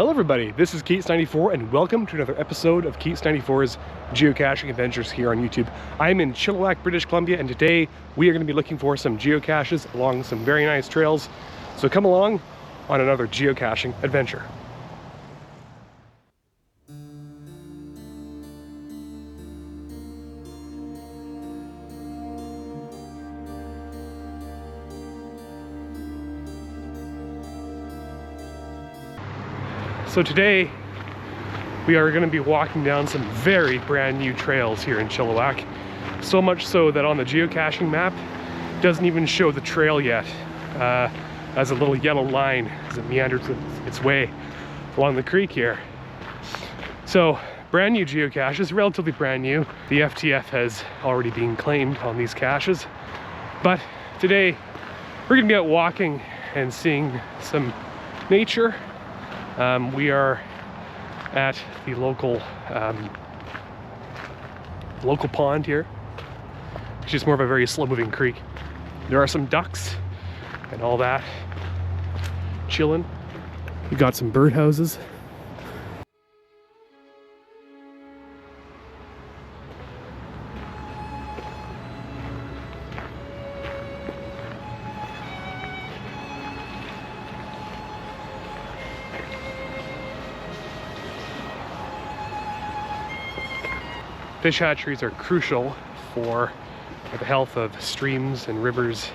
Hello everybody, this is Keats94 and welcome to another episode of Keats94's geocaching adventures here on YouTube. I'm in Chilliwack, British Columbia, and today we are going to be looking for some geocaches along some very nice trails. So come along on another geocaching adventure. So today we are going to be walking down some very brand new trails here in Chilliwack. So much so that on the geocaching map it doesn't even show the trail yet as a little yellow line as it meanders its way along the creek here. So brand new geocaches, relatively brand new. The FTF has already been claimed on these caches. But today we're going to be out walking and seeing some nature. We are at the local pond here. It's just more of a very slow-moving creek. There are some ducks and all that chilling. We got some birdhouses. Fish hatcheries are crucial for the health of streams and rivers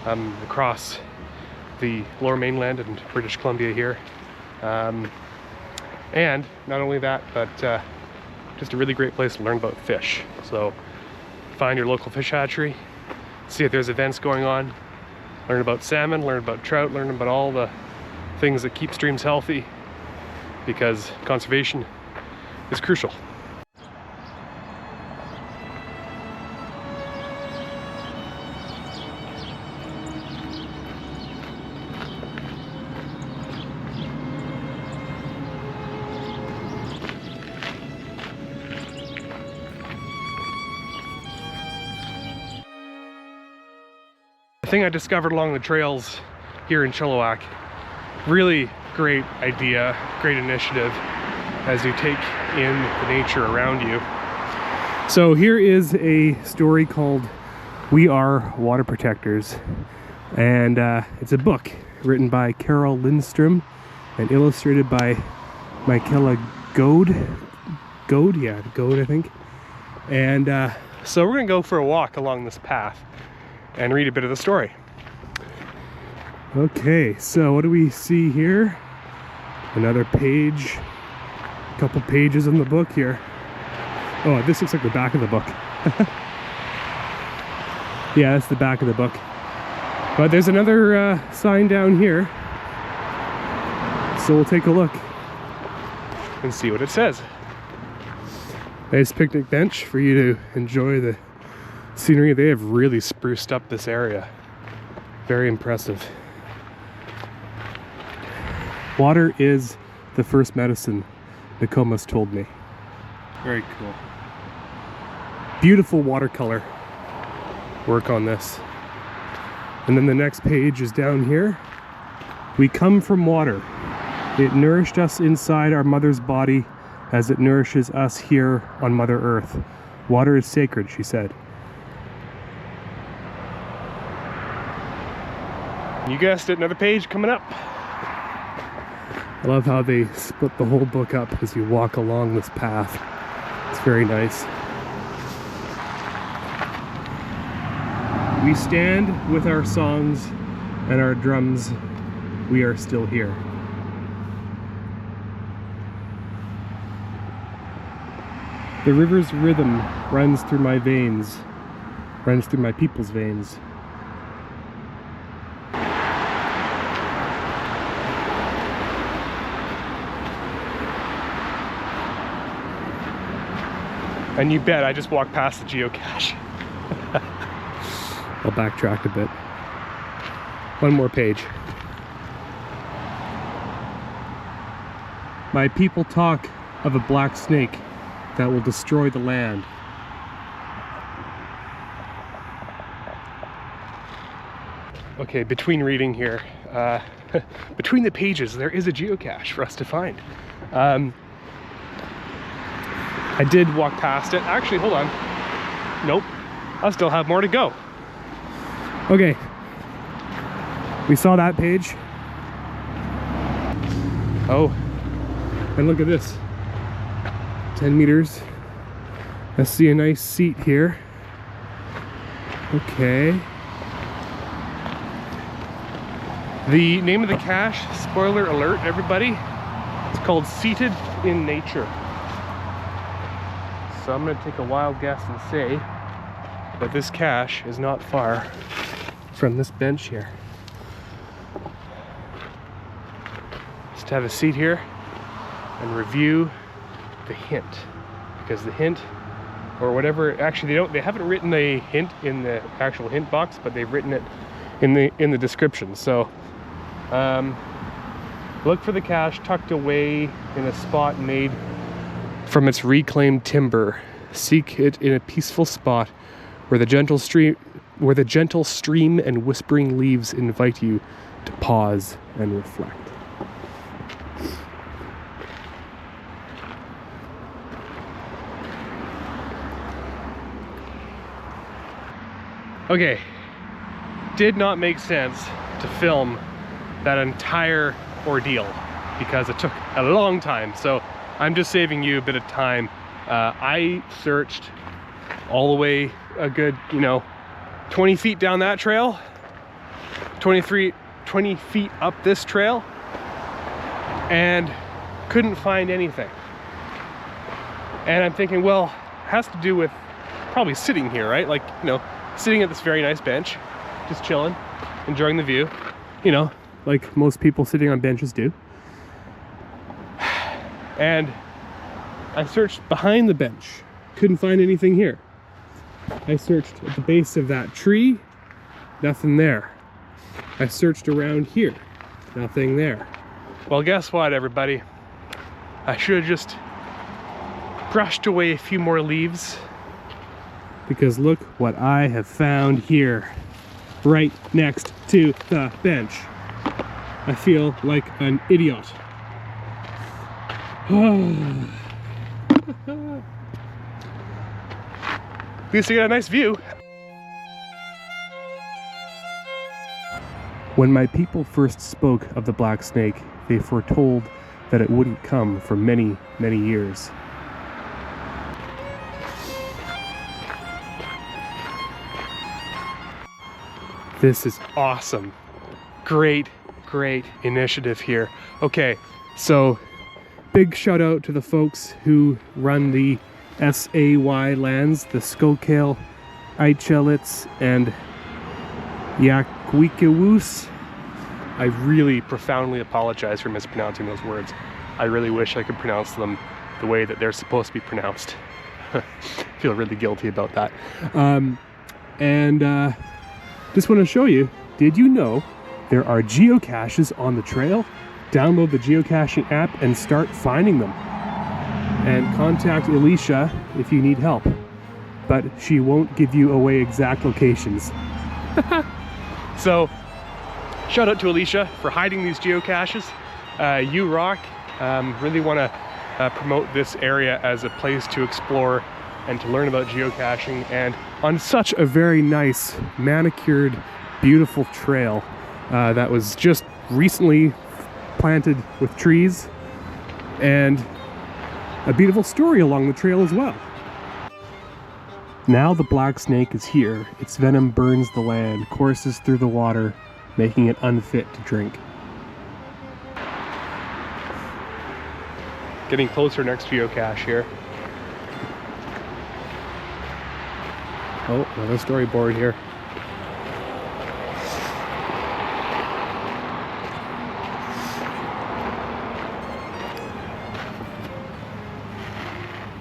across the lower mainland and British Columbia here. And not only that, but just a really great place to learn about fish. So find your local fish hatchery, see if there's events going on, learn about salmon, learn about trout, learn about all the things that keep streams healthy, because conservation is crucial. The thing I discovered along the trails here in Chilliwack, really great idea, great initiative as you take in the nature around you. So here is a story called We Are Water Protectors, and it's a book written by Carol Lindstrom and illustrated by Michaela Goad, I think. And so we're gonna go for a walk along this path and read a bit of the story. Okay, so what do we see here? Another page, a couple pages in the book here. Oh, this looks like the back of the book. Yeah, that's the back of the book. But there's another sign down here. So we'll take a look and see what it says. Nice picnic bench for you to enjoy the scenery. They have really spruced up this area. Very impressive. Water is the first medicine, Nokomis told me. Very cool. Beautiful watercolor work on this. And then the next page is down here. We come from water. It nourished us inside our mother's body as it nourishes us here on Mother Earth. Water is sacred, she said. You guessed it, another page coming up. I love how they split the whole book up as you walk along this path. It's very nice. We stand with our songs and our drums. We are still here. The river's rhythm runs through my veins, runs through my people's veins. And you bet I just walked past the geocache. I'll backtrack a bit. One more page. My people talk of a black snake that will destroy the land. Okay, between reading here, I between the pages, there is a geocache for us to find. I did walk past it. Actually, hold on. Nope. I still have more to go. Okay. We saw that page. Oh. And look at this. 10 meters. I see a nice seat here. Okay. The name of the cache, spoiler alert everybody, it's called Seated in Nature. So I'm going to take a wild guess and say that this cache is not far from this bench here. Just have a seat here and review the hint, because the hint, or whatever, actually they haven't written a hint in the actual hint box, but they've written it in the description. So look for the cache tucked away in a spot made from its reclaimed timber. Seek it in a peaceful spot where the gentle stream and whispering leaves invite you to pause and reflect. Okay, did not make sense to film that entire ordeal because it took a long time, so I'm just saving you a bit of time. I searched all the way a good, 20 feet down that trail, 20 feet up this trail, and couldn't find anything. And I'm thinking, well, it has to do with probably sitting here, right? Like, sitting at this very nice bench, just chilling, enjoying the view, like most people sitting on benches do. And I searched behind the bench, couldn't find anything here. I searched at the base of that tree, nothing there. I searched around here, nothing there. Well, guess what, everybody? I should have just brushed away a few more leaves, because look what I have found here, right next to the bench. I feel like an idiot. At least I got a nice view. When my people first spoke of the black snake, they foretold that it wouldn't come for many, many years. This is awesome. Great initiative here. Okay, so big shout out to the folks who run the SAY lands, the Skokale, Ichelitz, and Yakwikawus. I really profoundly apologize for mispronouncing those words. I really wish I could pronounce them the way that they're supposed to be pronounced. I feel really guilty about that. Just want to show you, did you know there are geocaches on the trail? Download the geocaching app and start finding them. And contact Alicia if you need help. But she won't give you away exact locations. So, shout out to Alicia for hiding these geocaches. You rock. Really want to promote this area as a place to explore and to learn about geocaching, and on such a very nice, manicured, beautiful trail that was just recently planted with trees, and a beautiful story along the trail as well. Now the black snake is here. Its venom burns the land, courses through the water, making it unfit to drink. Getting closer next geocache here. Oh, another storyboard here.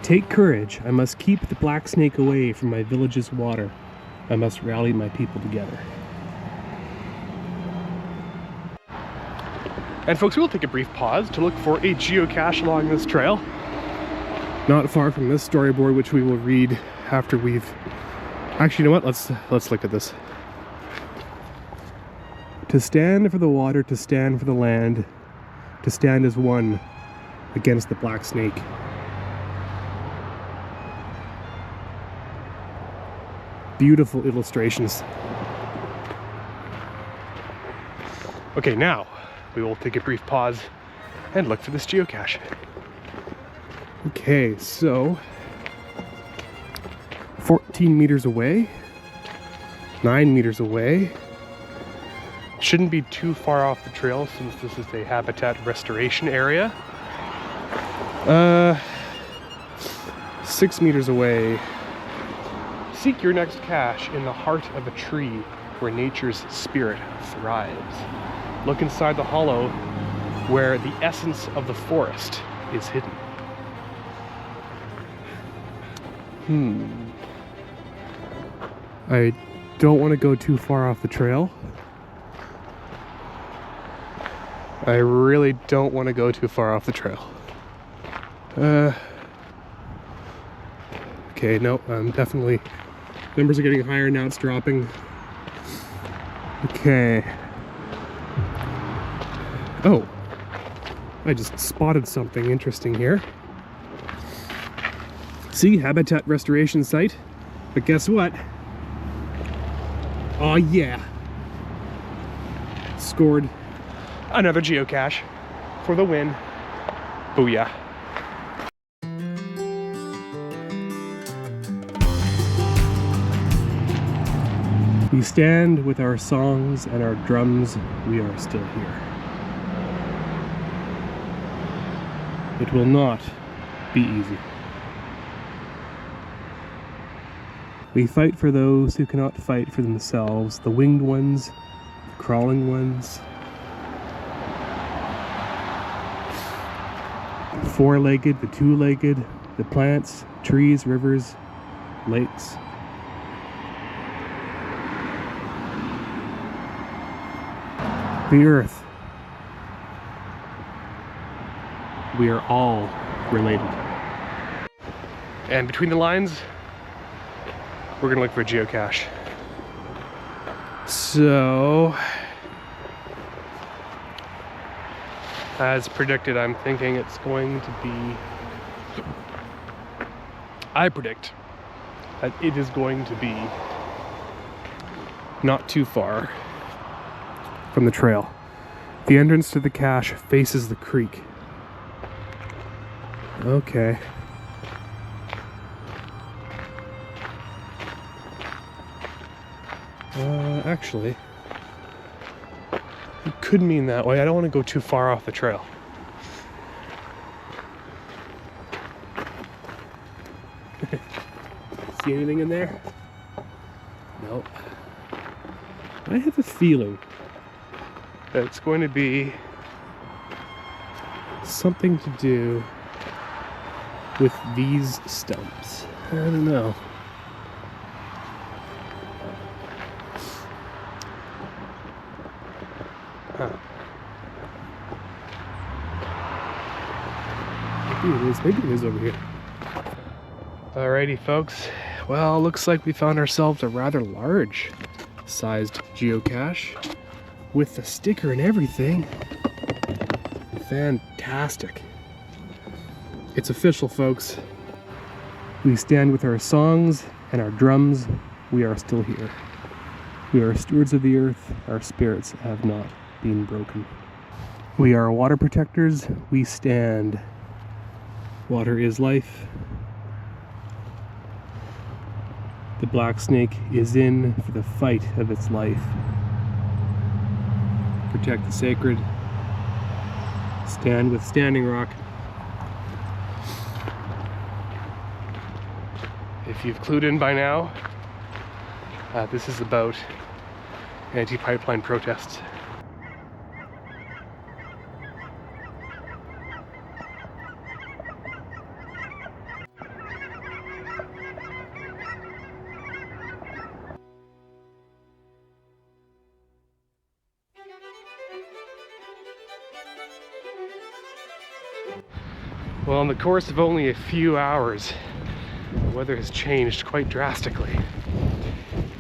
Take courage. I must keep the black snake away from my village's water. I must rally my people together. And folks, we'll take a brief pause to look for a geocache along this trail. Not far from this storyboard, which we will read after we've... Actually, you know what? Let's look at this. To stand for the water, to stand for the land, to stand as one against the black snake. Beautiful illustrations. Okay, now we will take a brief pause and look for this geocache. Okay, so 14 meters away, 9 meters away. Shouldn't be too far off the trail since this is a habitat restoration area. 6 meters away. Seek your next cache in the heart of a tree where nature's spirit thrives. Look inside the hollow where the essence of the forest is hidden. I don't want to go too far off the trail. I really don't want to go too far off the trail. Okay, no, definitely. Numbers are getting higher, now it's dropping. Okay. Oh, I just spotted something interesting here. See, habitat restoration site. But guess what? Oh yeah. Scored another geocache for the win. Booyah. We stand with our songs and our drums, we are still here. It will not be easy. We fight for those who cannot fight for themselves, the winged ones, the crawling ones, the four-legged, the two-legged, the plants, trees, rivers, lakes. The earth. We are all related. And between the lines, we're gonna look for a geocache. So, as predicted, I'm thinking it's going to be, I predict that it is going to be not too far from the trail. The entrance to the cache faces the creek. Okay. Actually, it could mean that way. I don't want to go too far off the trail. See anything in there? Nope. I have a feeling that it's going to be something to do with these stumps. I don't know. Maybe it is over here. Alrighty folks, well, looks like we found ourselves a rather large sized geocache with the sticker and everything. Fantastic. It's official, folks. We stand with our songs and our drums. We are still here. We are stewards of the earth. Our spirits have not been broken. We are water protectors. We stand. Water is life. The black snake is in for the fight of its life. Protect the sacred. Stand with Standing Rock. If you've clued in by now, this is about anti-pipeline protests. Well, in the course of only a few hours, the weather has changed quite drastically.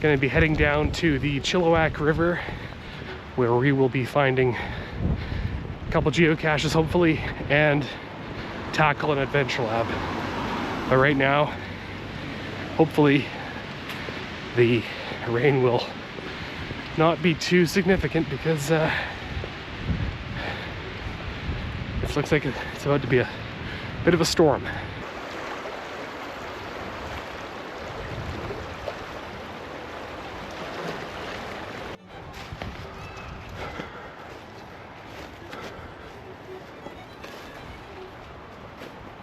Going to be heading down to the Chilliwack River where we will be finding a couple geocaches hopefully and tackle an adventure lab. But right now, hopefully the rain will not be too significant because it looks like it's about to be a bit of a storm.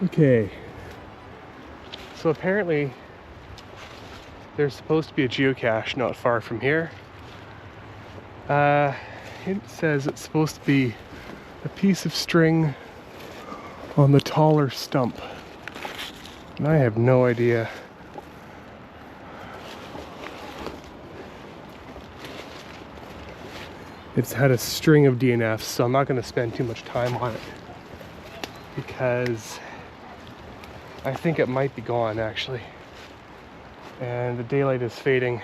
Okay, so apparently there's supposed to be a geocache not far from here. It says it's supposed to be a piece of string on the taller stump, and I have no idea. It's had a string of DNFs, so I'm not going to spend too much time on it because I think it might be gone actually, and the daylight is fading.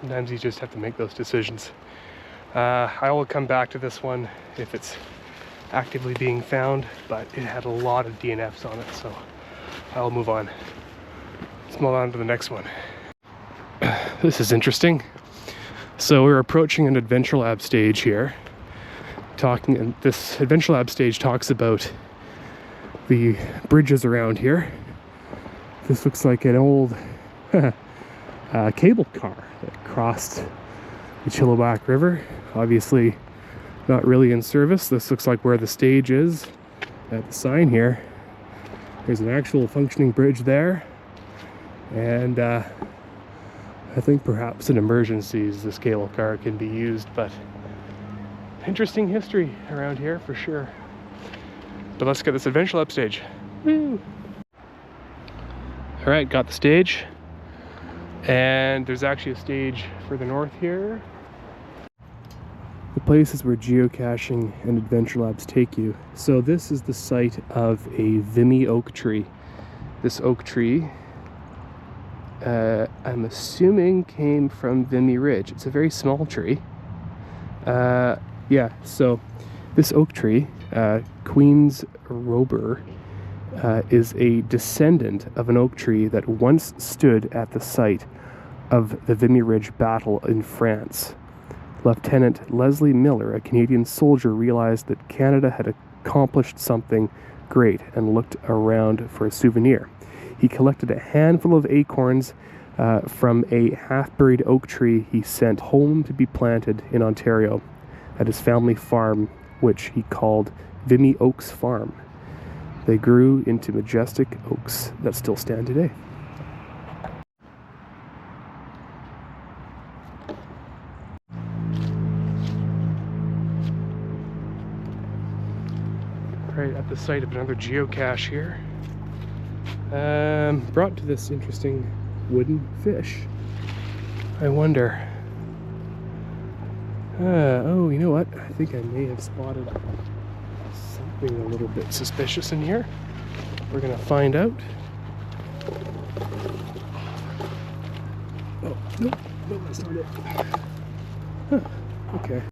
Sometimes you just have to make those decisions. I will come back to this one if it's actively being found, but it had a lot of DNFs on it, so I'll move on. Let's move on to the next one. This is interesting. So we're approaching an adventure lab stage here. And this adventure lab stage talks about the bridges around here. This looks like an old cable car that crossed the Chilliwack River. Obviously not really in service. This looks like where the stage is at the sign here. There's an actual functioning bridge there, and I think perhaps in emergencies this cable car can be used, but interesting history around here for sure. But let's get this adventure lab stage. Woo! All right, got the stage, and there's actually a stage further north here. The places where geocaching and adventure labs take you. So this is the site of a Vimy oak tree. This oak tree, I'm assuming came from Vimy Ridge. It's a very small tree. Yeah, so this oak tree, Queen's Robur, is a descendant of an oak tree that once stood at the site of the Vimy Ridge battle in France. Lieutenant Leslie Miller, a Canadian soldier, realized that Canada had accomplished something great and looked around for a souvenir. He collected a handful of acorns from a half-buried oak tree he sent home to be planted in Ontario at his family farm, which he called Vimy Oaks Farm. They grew into majestic oaks that still stand today. Right at the site of another geocache here. Brought to this interesting wooden fish. I wonder. Oh, you know what? I think I may have spotted something a little bit suspicious in here. We're gonna find out. Oh, nope, that's not it. Huh, okay.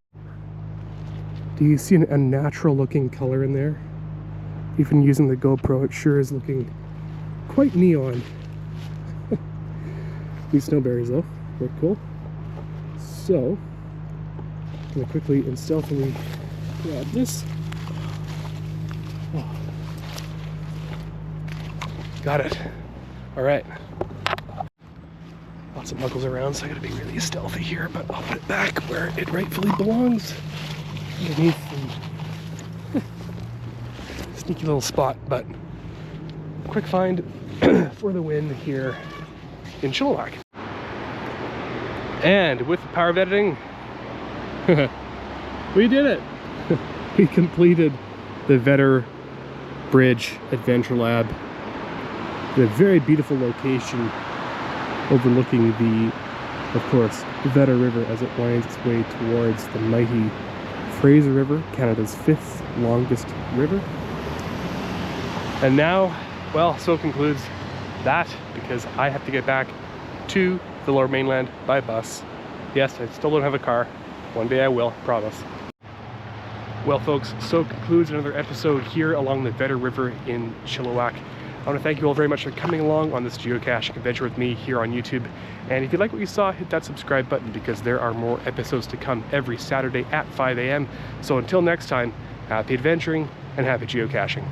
Do you see a natural looking color in there? Even using the GoPro, it sure is looking quite neon. These snowberries though, very cool. So, I'm gonna quickly and stealthily grab this. Oh. Got it. All right. Lots of muggles around, so I gotta be really stealthy here, but I'll put it back where it rightfully belongs. Underneath the sneaky little spot, but quick find for the win here in Chilliwack. And with the power of editing, we did it! We completed the Vetter Bridge Adventure Lab. The very beautiful location overlooking the, of course, Vetter River as it winds its way towards the mighty Fraser River, Canada's 5th longest river. And now, well, so concludes that, because I have to get back to the Lower Mainland by bus Yes, I still don't have a car. One day I will, promise. Well folks, so concludes another episode here along the Vedder River in Chilliwack. I want to thank you all very much for coming along on this geocaching adventure with me here on YouTube. And if you like what you saw, hit that subscribe button because there are more episodes to come every Saturday at 5 a.m. So until next time, happy adventuring and happy geocaching.